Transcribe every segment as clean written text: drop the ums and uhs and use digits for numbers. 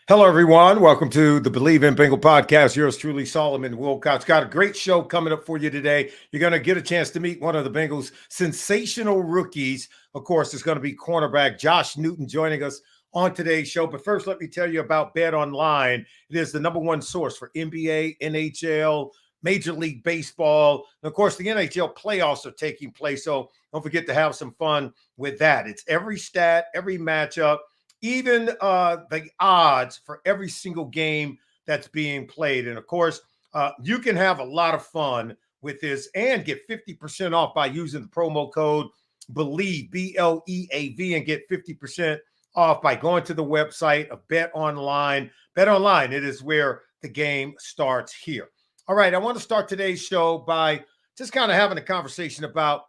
Hello, everyone. Welcome to the Believe in Bengal podcast. Yours truly, Solomon Wilcots. Got a great show coming up for you today. You're going to get a chance to meet one of the Bengals' sensational rookies. Of course, it's going to be cornerback Josh Newton joining us on today's show. But first, let me tell you about Bet Online. It is the number one source for NBA, NHL, Major League Baseball. And of course, the NHL playoffs are taking place. So don't forget to have some fun with that. It's every stat, every matchup, even the odds for every single game that's being played. And of course, you can have a lot of fun with this and get 50% off by using the promo code BELIEVE, BLEAV, and get 50% off by going to the website of Bet Online. Bet Online, it is where the game starts here. All right, I want to start today's show by just kind of having a conversation about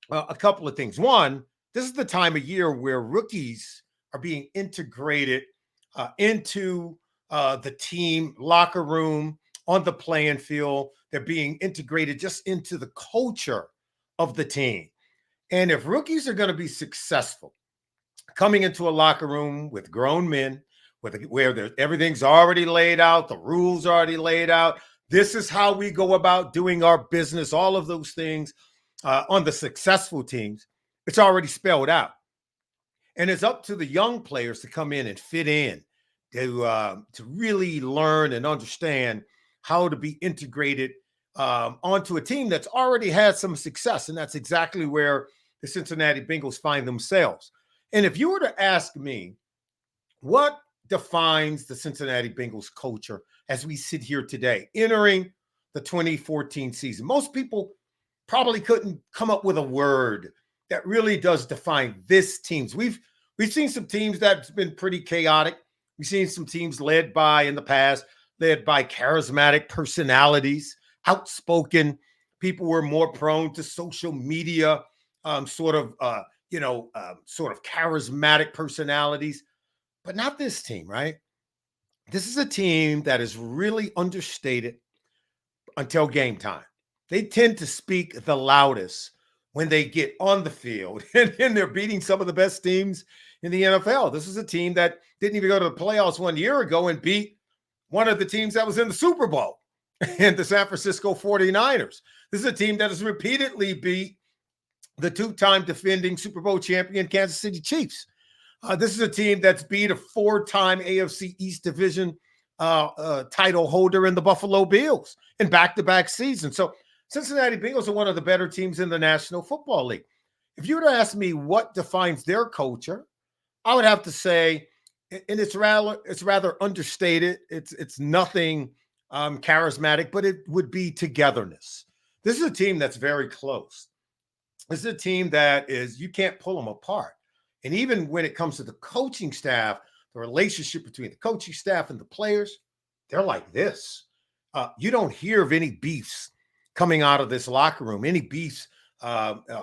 a couple of things. One, this is the time of year where rookies are being integrated into the team locker room, on the playing field. They're being integrated just into the culture of the team. And if rookies are going to be successful coming into a locker room with grown men, where everything's already laid out, the rules are already laid out, this is how we go about doing our business, all of those things on the successful teams, it's already spelled out. And it's up to the young players to come in and fit in, to really learn and understand how to be integrated onto a team that's already had some success. And that's exactly where the Cincinnati Bengals find themselves. And if you were to ask me, what defines the Cincinnati Bengals culture as we sit here today, entering the 2014 season? Most people probably couldn't come up with a word that really does define this teams. We've seen some teams that's been pretty chaotic. We've seen some teams led by charismatic personalities, outspoken people who are more prone to social media, sort of charismatic personalities, but not this team, right? This is a team that is really understated until game time. They tend to speak the loudest when they get on the field, and they're beating some of the best teams in the NFL. This is a team that didn't even go to the playoffs 1 year ago and beat one of the teams that was in the Super Bowl, and the San Francisco 49ers. This is a team that has repeatedly beat the two-time defending Super Bowl champion Kansas City Chiefs. This is a team that's beat a four-time AFC East Division title holder in the Buffalo Bills in back-to-back seasons. So Cincinnati Bengals are one of the better teams in the National Football League. If you were to ask me what defines their culture, I would have to say, and it's rather understated. It's nothing charismatic, but it would be togetherness. This is a team that's very close. This is a team that you can't pull them apart. And even when it comes to the coaching staff, the relationship between the coaching staff and the players, they're like this. You don't hear of any beefs coming out of this locker room, any beefs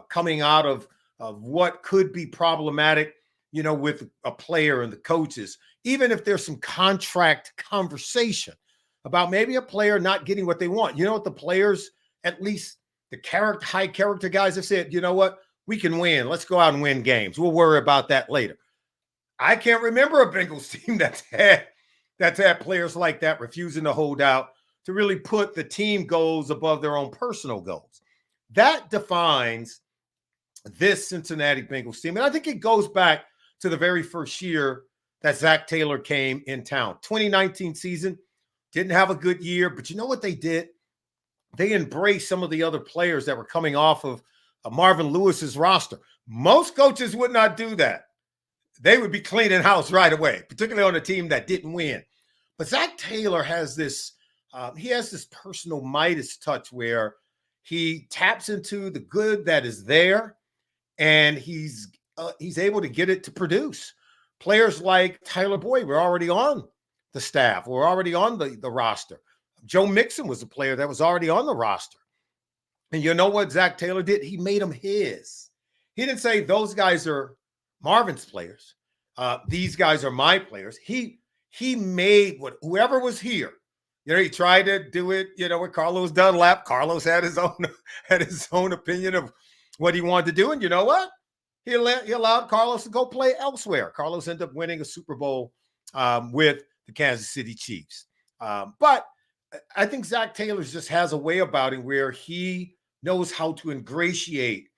coming out of what could be problematic, with a player and the coaches, even if there's some contract conversation about maybe a player not getting what they want. You know what the players, at least the high character guys, have said? You know what? We can win. Let's go out and win games. We'll worry about that later. I can't remember a Bengals team that's had players like that refusing to hold out, to really put the team goals above their own personal goals. That defines this Cincinnati Bengals team. And I think it goes back to the very first year that Zach Taylor came in town. 2019 season, didn't have a good year, but you know what they did? They embraced some of the other players that were coming off of Marvin Lewis's roster. Most coaches would not do that. They would be cleaning house right away, particularly on a team that didn't win. But Zach Taylor has this personal Midas touch where he taps into the good that is there, and he's able to get it to produce. Players like Tyler Boyd were already on the staff, were already on the roster. Joe Mixon was a player that was already on the roster. And you know what Zach Taylor did? He made them his. He didn't say those guys are Marvin's players. These guys are my players. He made whoever was here. He tried to do it, with Carlos Dunlap. Carlos had his own opinion of what he wanted to do. And you know what? He allowed Carlos to go play elsewhere. Carlos ended up winning a Super Bowl with the Kansas City Chiefs. But I think Zach Taylor just has a way about him where he knows how to ingratiate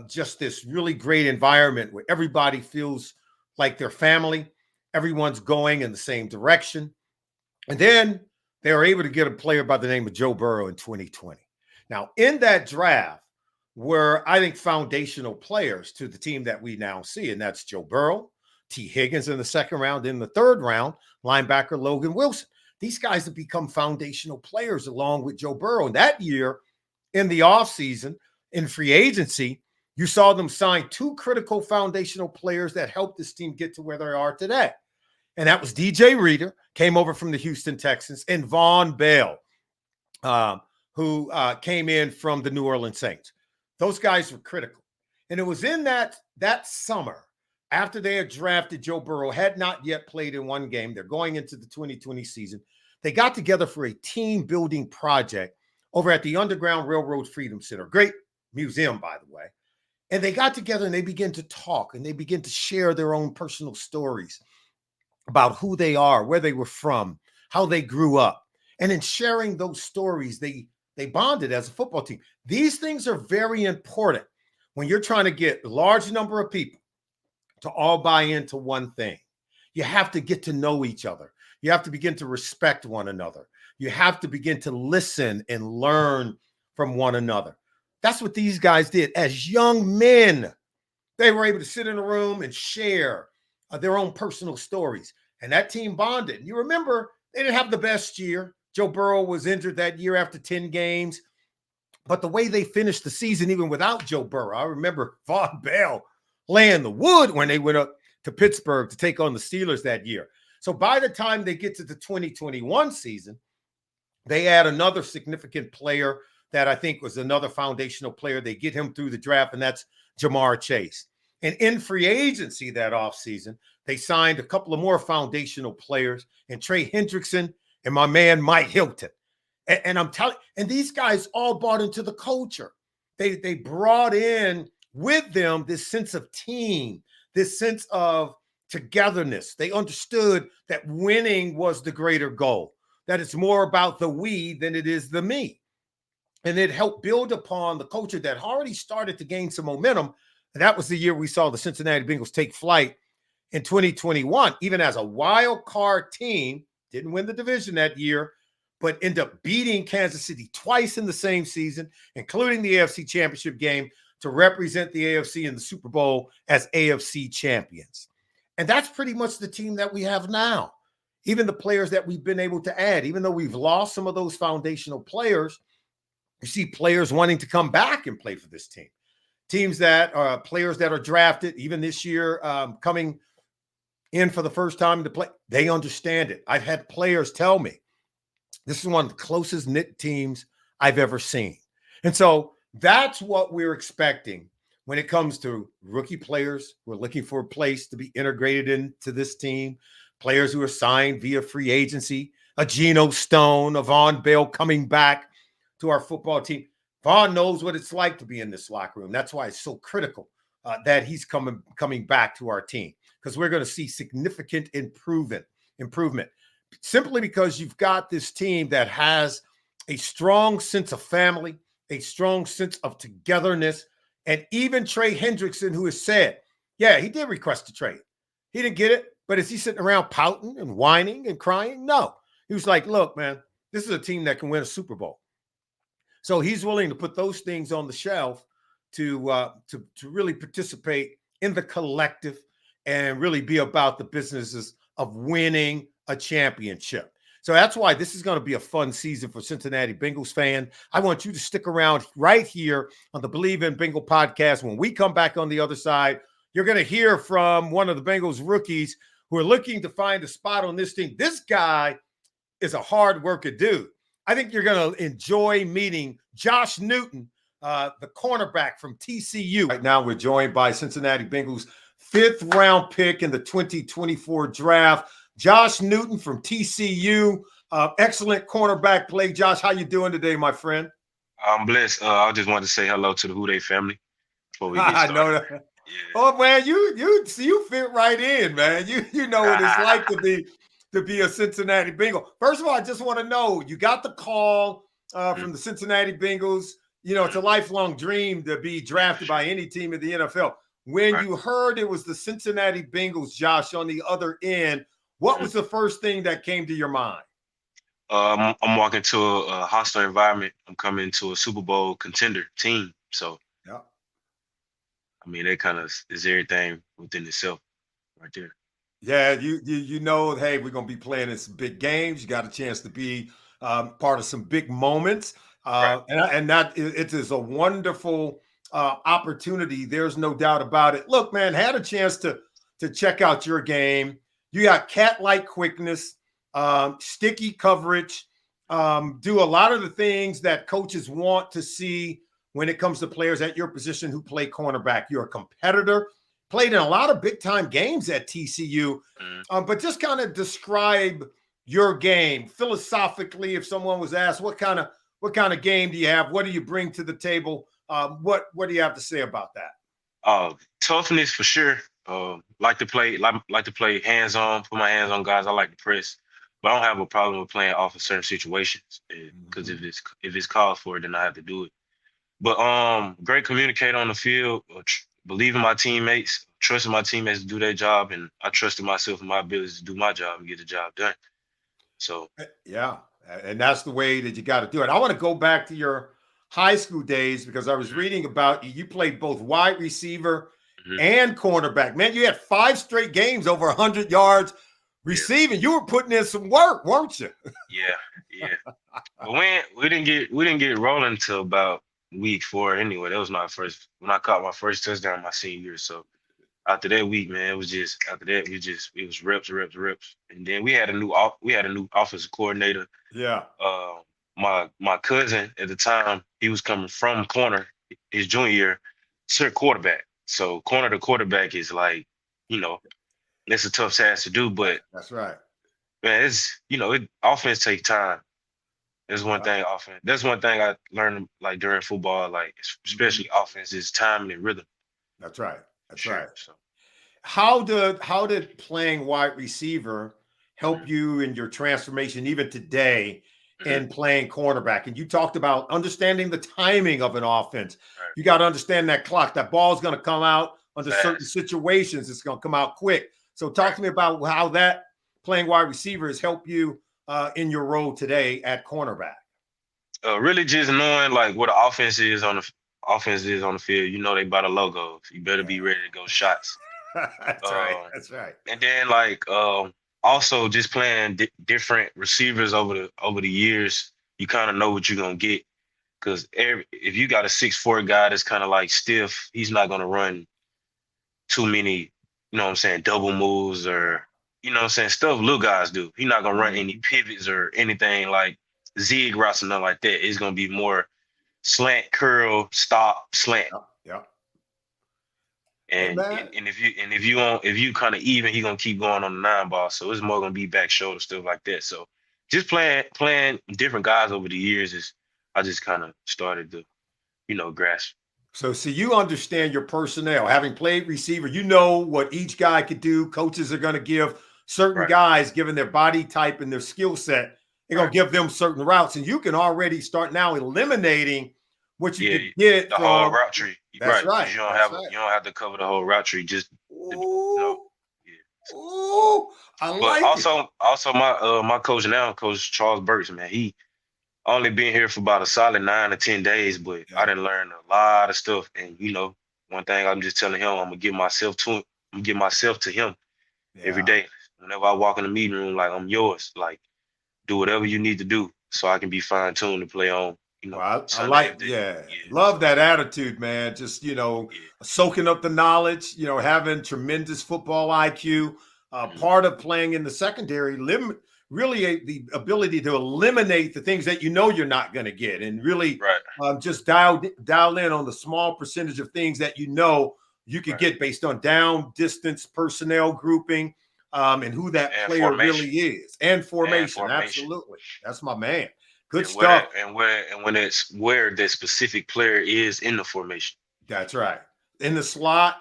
just this really great environment where everybody feels like they're family. Everyone's going in the same direction. And then they were able to get a player by the name of Joe Burrow in 2020. Now, in that draft were, I think, foundational players to the team that we now see, and that's Joe Burrow, T. Higgins in the second round. In the third round, linebacker Logan Wilson. These guys have become foundational players along with Joe Burrow. And that year, in the offseason, in free agency, you saw them sign two critical foundational players that helped this team get to where they are today. And that was DJ Reader, came over from the Houston Texans, and Von Bell, who came in from the New Orleans Saints. Those guys were critical. And it was in that summer, after they had drafted Joe Burrow, had not yet played in one game. They're going into the 2020 season. They got together for a team-building project over at the Underground Railroad Freedom Center. Great museum, by the way. And they got together and they began to talk and they began to share their own personal stories about who they are, where they were from, how they grew up. And in sharing those stories, they bonded as a football team. These things are very important when you're trying to get a large number of people to all buy into one thing. You have to get to know each other. You have to begin to respect one another. You have to begin to listen and learn from one another. That's what these guys did. As young men, they were able to sit in a room and share their own personal stories. And that team bonded. And you remember, they didn't have the best year. Joe Burrow was injured that year after 10 games. But the way they finished the season, even without Joe Burrow, I remember Von Bell laying the wood when they went up to Pittsburgh to take on the Steelers that year. So by the time they get to the 2021 season, they add another significant player that I think was another foundational player. They get him through the draft, and that's Jamar Chase. And in free agency that offseason, they signed a couple of more foundational players, and Trey Hendrickson and my man Mike Hilton. And I'm telling, and these guys all bought into the culture. They brought in with them this sense of team, this sense of togetherness. They understood that winning was the greater goal, that it's more about the we than it is the me. And it helped build upon the culture that already started to gain some momentum. And that was the year we saw the Cincinnati Bengals take flight in 2021, even as a wild card team. Didn't win the division that year, but end up beating Kansas City twice in the same season, including the AFC Championship game, to represent the AFC in the Super Bowl as AFC champions. And that's pretty much the team that we have now. Even the players that we've been able to add, even though we've lost some of those foundational players, you see players wanting to come back and play for this team. Teams that are players that are drafted, even this year, coming in for the first time to play, they understand it. I've had players tell me, this is one of the closest knit teams I've ever seen. And so that's what we're expecting when it comes to rookie players who are looking for a place to be integrated into this team, players who are signed via free agency, a Geno Stone, a Von Bell coming back to our football team. Vaughn knows what it's like to be in this locker room. That's why it's so critical that he's coming back to our team, because we're going to see significant improvement simply because you've got this team that has a strong sense of family, a strong sense of togetherness. And even Trey Hendrickson, who has said, yeah, he did request a trade. He didn't get it, but is he sitting around pouting and whining and crying? No. He was like, look, man, this is a team that can win a Super Bowl. So he's willing to put those things on the shelf to really participate in the collective and really be about the businesses of winning a championship. So that's why this is going to be a fun season for Cincinnati Bengals fan. I want you to stick around right here on the Believe in Bengal podcast. When we come back on the other side, you're going to hear from one of the Bengals rookies who are looking to find a spot on this team. This guy is a hard worker dude. I think you're going to enjoy meeting Josh Newton, the cornerback from TCU. Right now, we're joined by Cincinnati Bengals 5th round pick in the 2024 draft, Josh Newton from TCU. Excellent cornerback play. Josh, how you doing today, my friend? I'm blessed. I just wanted to say hello to the Who Dey family before we get started. I know that. Yeah. Oh man, you fit right in, man. You know what it's like to be to be a Cincinnati Bengal. First of all, I just want to know, you got the call from the Cincinnati Bengals. You know, it's a lifelong dream to be drafted by any team in the NFL. When you heard it was the Cincinnati Bengals, Josh, on the other end, what was the first thing that came to your mind? I'm walking to a hostile environment. I'm coming to a Super Bowl contender team. So, Yeah. I mean, that kind of is everything within itself right there. Yeah, you know, hey, we're gonna be playing in some big games. You got a chance to be part of some big moments, and that it is a wonderful opportunity. There's no doubt about it. Look, man, had a chance to check out your game. You got cat-like quickness, sticky coverage, do a lot of the things that coaches want to see when it comes to players at your position who play cornerback. You're a competitor. Played in a lot of big-time games at TCU, but just kind of describe your game philosophically. If someone was asked, what kind of game do you have? What do you bring to the table? What do you have to say about that? Toughness for sure. Like to play hands on, put my hands on guys. I like to press, but I don't have a problem with playing off of certain situations because if it's called for it, then I have to do it. But great communicator on the field, believe in my teammates, trusting my teammates to do their job, and I trusted myself and my abilities to do my job and get the job done. So yeah, and that's the way that you got to do it. I want to go back to your high school days because I was reading about you. You played both wide receiver and cornerback. Man, you had 5 straight games over 100 yards receiving. You were putting in some work, weren't you? Yeah. But we didn't get rolling until about week 4 anyway. That was my first when I caught my first touchdown my senior year. So after that week, man, it was reps. And then we had a new offensive coordinator. Yeah. My cousin at the time, he was coming from corner his junior year to quarterback. So corner to quarterback is like, it's a tough task to do, but that's right. Man, offense takes time. That's one thing I learned like during football, like especially offense is timing and rhythm. That's right. That's right. So how did playing wide receiver help you in your transformation even today in playing cornerback? And you talked about understanding the timing of an offense. Right. You got to understand that clock. That ball is going to come out under certain situations. It's going to come out quick. So talk to me about how that playing wide receiver has helped you in your role today at cornerback. Really just knowing like what the offense is on the field. You know they buy the logos. You better be ready to go shots. That's right. That's right. And then like also just playing different receivers over the years, you kind of know what you're gonna get. Because if you got a 6'4" guy that's kind of like stiff, he's not gonna run too many, double moves or stuff little guys do. He's not gonna run any pivots or anything like zig routes or nothing like that. It's gonna be more slant, curl, stop, slant. Yeah. And if you kind of even, he gonna keep going on the 9 ball. So it's more gonna be back shoulder stuff like that. So just playing different guys over the years I just kind of started to, grasp. So see, you understand your personnel. Having played receiver, you know what each guy could do. Coaches are going to give certain guys, given their body type and their skill set, they're going to give them certain routes. And you can already start now eliminating what you could get the whole route tree. That's right. You don't have to cover the whole route tree. Just I like it. Also my coach now, Coach Charles Burks, man, he only been here for about a solid 9 or 10 days, but I done learned a lot of stuff. And one thing I'm just telling him, I'm gonna give myself to him every day. Whenever I walk in the meeting room, like I'm yours. Like do whatever you need to do so I can be fine-tuned to play on. I like, love that attitude, man. Just, soaking up the knowledge, having tremendous football IQ, part of playing in the secondary, really the ability to eliminate the things that you're not going to get and really just dial in on the small percentage of things that you could get based on down, distance, personnel grouping, and who that player really is. And formation. Absolutely. That's my man. Good stuff. Where that specific player is in the formation. That's right. In the slot.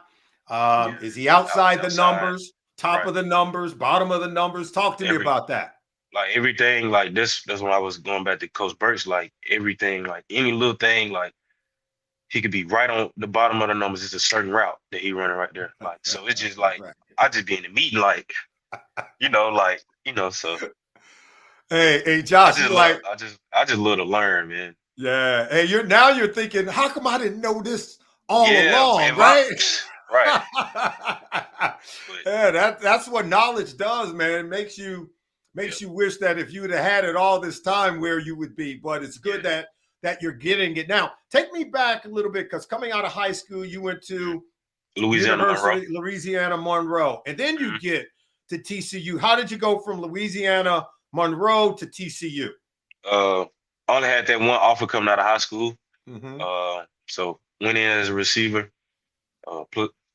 Is he outside the numbers? top of the numbers, bottom of the numbers. Talk to me about that. Like everything, like this. That's when I was going back to Coach Burks. Like everything, like any little thing, like he could be right on the bottom of the numbers. It's a certain route that he running right there. Like so, it's just like I just be in the meeting, like So hey, Josh, I just love to learn, man. Yeah. Hey, you're thinking, how come I didn't know this all along, right? Right. Yeah, that's what knowledge does, man. It makes you wish that if you would have had it all this time, where you would be. But it's good that you're getting it now. Take me back a little bit, because coming out of high school, you went to Louisiana Monroe, and then you get to TCU. How did you go from Louisiana Monroe to TCU? I only had that one offer coming out of high school. So went in as a receiver.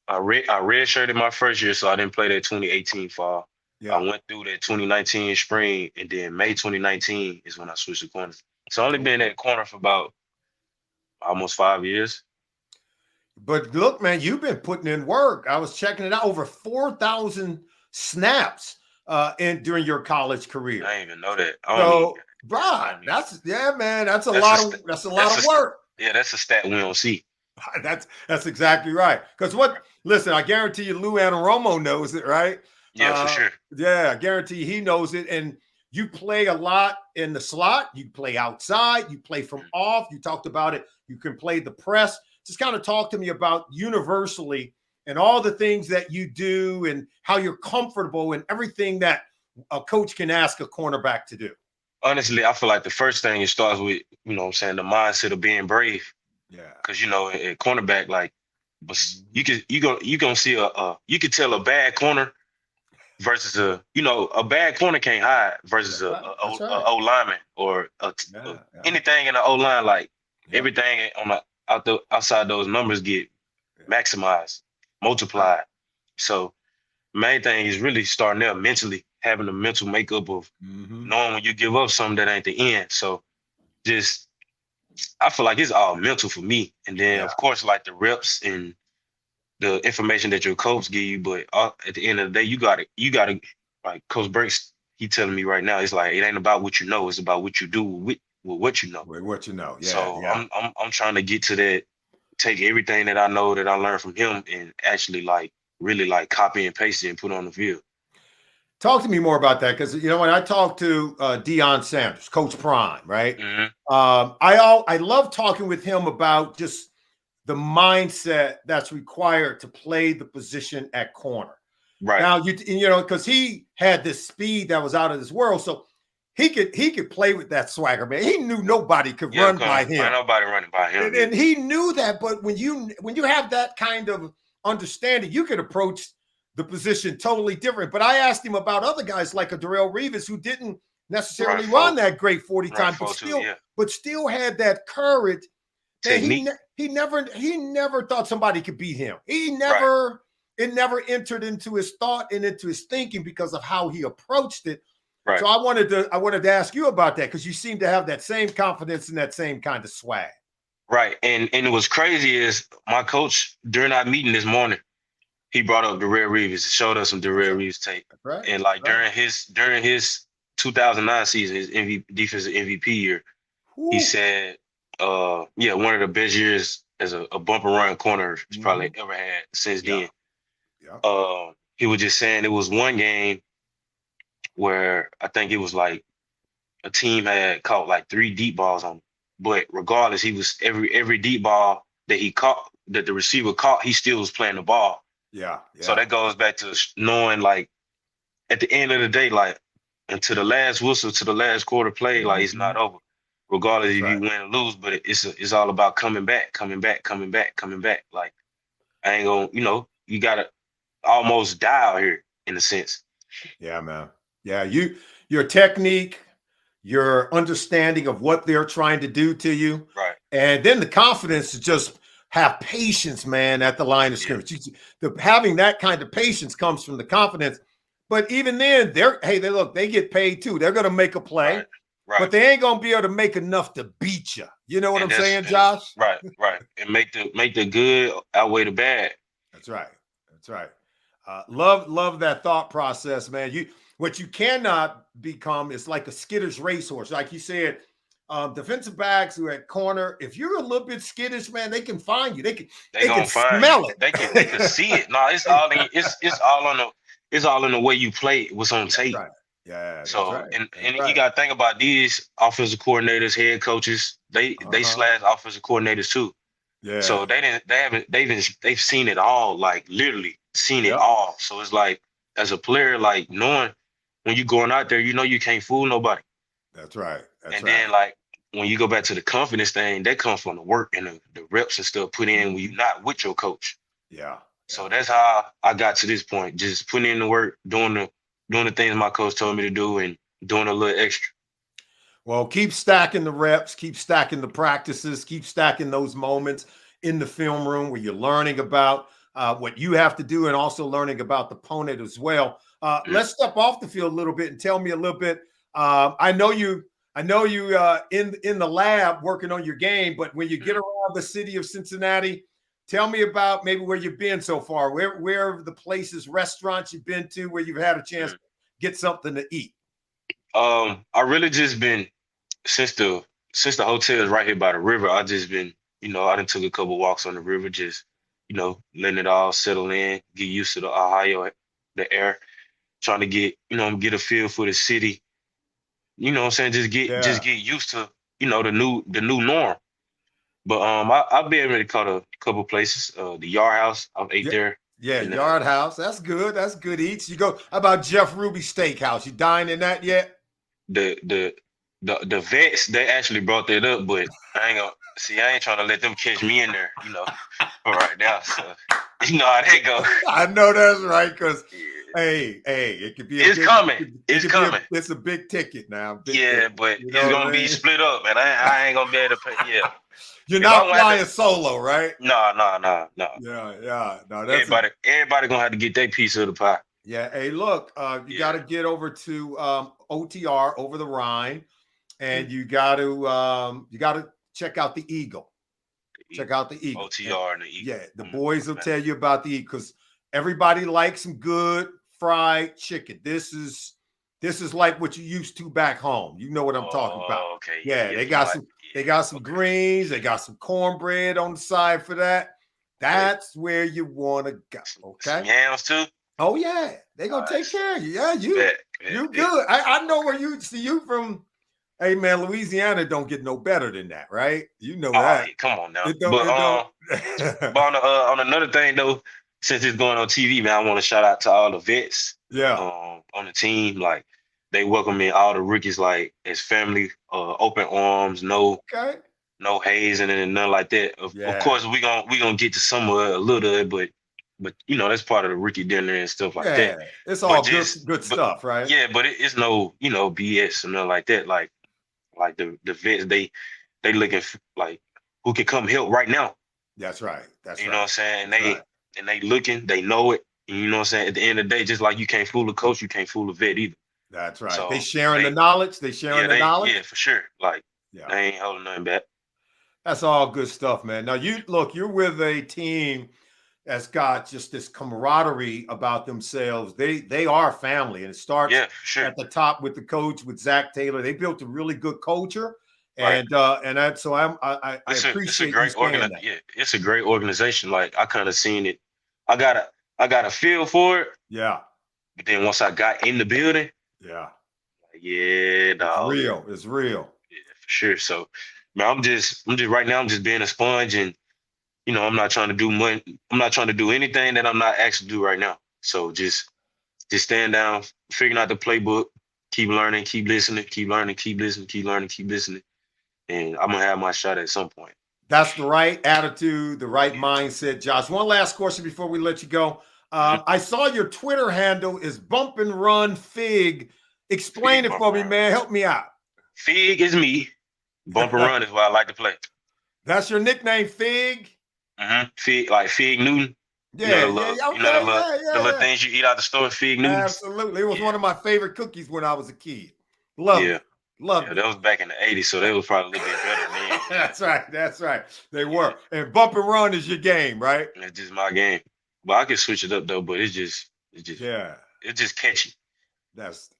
I redshirted my first year, so I didn't play that 2018 fall. I went through that 2019 spring, and then May 2019 is when I switched to corner. So I only been at corner for about almost 5 years. But look, man, you've been putting in work. I was checking it out, over 4,000 snaps during your college career. I didn't even know that. Brian, that's a lot of work. Yeah, that's a stat we don't see. That's exactly right. Because listen, I guarantee you Lou Anaromo knows it, right? Yeah, for sure. Yeah, I guarantee he knows it. And you play a lot in the slot. You play outside. You play from off. You talked about it. You can play the press. Just kind of talk to me about universally and all the things that you do and how you're comfortable and everything that a coach can ask a cornerback to do. Honestly, I feel like the first thing it starts with, the mindset of being brave. Yeah. Because at cornerback, like, but you gonna see you could tell a bad corner versus a bad corner can't hide versus a O lineman or anything in the O line. Like everything outside those numbers get maximized, multiplied. So main thing is really starting there mentally, having the mental makeup of knowing when you give up something that ain't the end. So I feel like it's all mental for me. And then of course, like the reps and the information that your coach give you, but at the end of the day, you gotta like Coach Burks, he telling me right now, it's like, it ain't about what you know, it's about what you do with what you know. With what you know. Yeah. So I'm trying to get to that, take everything that I know that I learned from him and actually like really like copy and paste it and put on the field. Talk to me more about that, because when I talk to Deion Sanders, Coach Prime, right? I love talking with him about just the mindset that's required to play the position at corner. Right now, because he had this speed that was out of this world, so he could play with that swagger, man. He knew nobody could run by him. Nobody running by him, and he knew that. But when you have that kind of understanding, you can approach the position totally different. But I asked him about other guys like a Darrelle Revis, who didn't necessarily run that great 40 time, but still had that courage. He never thought somebody could beat him. It never entered into his thought and into his thinking because of how he approached it. Right. So I wanted to ask you about that, because you seem to have that same confidence and that same kind of swag. Right. And it was crazy is my coach during our meeting this morning, he brought up Darrelle Revis, showed us some Darrelle Revis tape. Right. And like during his 2009 season, his defensive MVP year, he said, one of the best years as a bumper run corner he's probably ever had since then. Yeah. He was just saying it was one game where I think it was like a team had caught like 3 deep balls on him. But regardless, he was every deep ball that he caught, that the receiver caught, he still was playing the ball. Yeah. So that goes back to knowing, like, at the end of the day, like, until the last whistle, to the last quarter play, like, it's not over. Regardless if you win or lose, but it's all about coming back. Like, I ain't gonna, you gotta almost die out here in a sense. Yeah, man. Yeah, your technique, your understanding of what they're trying to do to you, right? And then the confidence to just have patience, man, at the line of scrimmage. Having that kind of patience comes from the confidence. But even then, they get paid too. They're going to make a play, right. But they ain't going to be able to make enough to beat you. You know what I'm saying, Josh? Right. And make the good outweigh the bad. That's right. Love that thought process, man. What you cannot become is like a skittish racehorse. Like you said, defensive backs who at corner, if you're a little bit skittish, man, they can find you. They They can gonna find you. smell it. They could see it. No, it's all in the way you play what's on That's tape. right. Yeah, that's So right. That's and you right. gotta think about these offensive coordinators, head coaches, they Uh-huh. slash offensive coordinators too. Yeah. So they've seen it all, like literally seen it Yep. all. So it's like as a player, like knowing when you going out there, you know you can't fool nobody. That's right. That's And right. then like when you go back to the confidence thing, that comes from the work and the reps and stuff put in when you're not with your coach. Yeah. So that's how I got to this point. Just putting in the work, doing the things my coach told me to do and doing a little extra. Well, keep stacking the reps, keep stacking the practices, keep stacking those moments in the film room where you're learning about what you have to do and also learning about the opponent as well. Mm. Let's step off the field a little bit and tell me a little bit. I know you. I know you in the lab working on your game, but when you get around the city of Cincinnati, tell me about maybe where you've been so far. Where are the places, restaurants you've been to where you've had a chance to get something to eat? I really just been since the hotel is right here by the river. I just been, I done took a couple walks on the river, just, letting it all settle in, get used to the Ohio, the air, trying to get a feel for the city. You know what I'm saying? Just Yeah. get used to, the new norm. But I've been able to cut a couple places. The Yard House, I ate Yeah. there. Yeah, And Yard House. That's good. That's good eats. You go. How about Jeff Ruby Steakhouse? You dine in that yet? the the the vets, they actually brought that up, but I ain't trying to let them catch me in there, right now. So you know how that go. I know that's right. Because Yeah. hey, it could be a It's big. coming. It It's could be coming. it's a big ticket now. Big Yeah, ticket. but You it's know gonna what I be mean? split up, man. I ain't gonna be able to pay. Yeah. You're If I'm not gonna have to, flying solo, right? no. Yeah. No, that's a Everybody gonna have to get their piece of the pie. yeah. Hey, look, you got to Yeah. get over to OTR over the Rhine, and Mhm. you got to check out the Eagle. Check out the Eagle. And OTR and the Eagle. yeah, the I'm boys will man. tell you about the Eagle because everybody likes some good fried chicken. This is like what you used to back home. You know what I'm talking about. Oh, okay. Yeah, Yeah. they You know got what? some they Yeah. got some Okay. greens, they got some cornbread on the side for that. Okay. That's where you want to go. Some Okay. yams too. Oh yeah, they gonna take Nice. care of you. Yeah, you Bet, bet, you bet. good. I know where you see you from. Hey man, Louisiana don't get no better than that, right? You know Oh, that. yeah, come on now. It don't. It don't. But on another thing though, since it's going on TV, man, I want to shout out to all the vets Yeah. on the team. Like they welcome in all the rookies like as family, open arms, Okay. no hazing and nothing like that. Of Yeah. course we gonna get to some of it, a little of it, but that's part of the rookie dinner and stuff like that. Yeah. It's But all good just good but stuff, right? yeah, but it's no BS or nothing like that. Like the vets, they looking like who can come help right now. That's right. That's You know what right. I'm saying? That's right. And they looking, they know it. And you know what I'm saying? At the end of the day, just like you can't fool a coach, you can't fool a vet either. That's right. They So sharing the they knowledge. They sharing the knowledge. yeah, for sure. Like Yeah. they ain't holding nothing back. That's all good stuff, man. Now you look, you're with a team that's got just this camaraderie about themselves. They are family, and it starts Yeah, for sure. at the top with the coach with Zach Taylor. They built a really good culture, Right. and that so I It's a appreciate you great saying that. yeah, it's a great organization. Like I kind of seen it. I got a feel for it, Yeah, but then once I got in the building, yeah, like, yeah, it's dog. real. It's real. Yeah, for sure. So man, I'm just right now, I'm just being a sponge and I'm not trying to do much. I'm not trying to do anything that I'm not asked to do right now. So just stand down, figuring out the playbook, keep learning, keep listening, keep learning, keep listening, keep learning, keep listening, and I'm gonna have my shot at some point. That's the right attitude, the right Yeah. mindset, Josh. One last question before we let you go. Mhm. I saw your Twitter handle is Bump and Run Fig. Explain Fig it bump for me, around. man. Help me out. Fig is me. Bump and run is what I like to play. That's your nickname, Fig. Fig like Fig Newton. Yeah, yeah, okay, yeah, The yeah, little yeah. things you eat out the store, Fig Newtons. Absolutely. It was Yeah, one of my favorite cookies when I was a kid. Loved yeah, it. yeah. Loved That it. was back in the '80s, so they was probably a little bit better then. Yeah, That's right. That's right. They yeah. were. And Bump and Run is your game, right? That's just my game. But I can switch it up though. But it's just It's just catchy.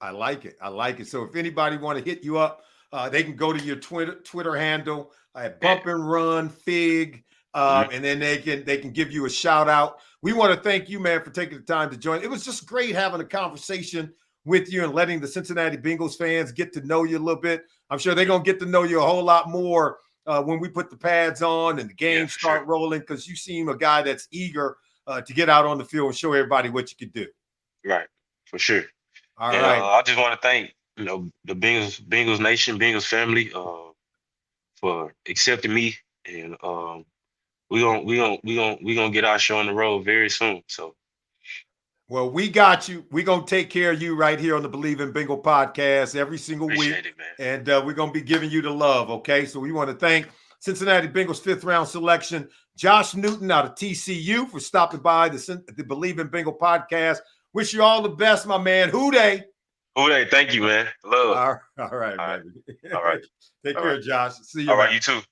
I like it. I like it. So if anybody want to hit you up, they can go to your Twitter handle at Bump and Run Fig, and then they can give you a shout out. We want to thank you, man, for taking the time to join. It was just great having a conversation with you and letting the Cincinnati Bengals fans get to know you a little bit. I'm sure they're gonna get to know you a whole lot more when we put the pads on and the games start rolling, because you seem a guy that's eager to get out on the field and show everybody what you can do. Right, for sure. All right. I just want to thank the Bengals Nation, Bengals family, for accepting me, and we gonna get our show on the road very soon. So, well, we got you. We're gonna take care of you right here on the Believe in Bengal podcast every single week, appreciate it, man. And we're gonna be giving you the love. Okay, so we want to thank Cincinnati Bengals 5th round selection Josh Newton out of TCU for stopping by the Believe in Bengal podcast. Wish you all the best, my man. Who dey? Thank you, man. Love. All right, baby. All right. Take care, Josh. See you. All right, you too.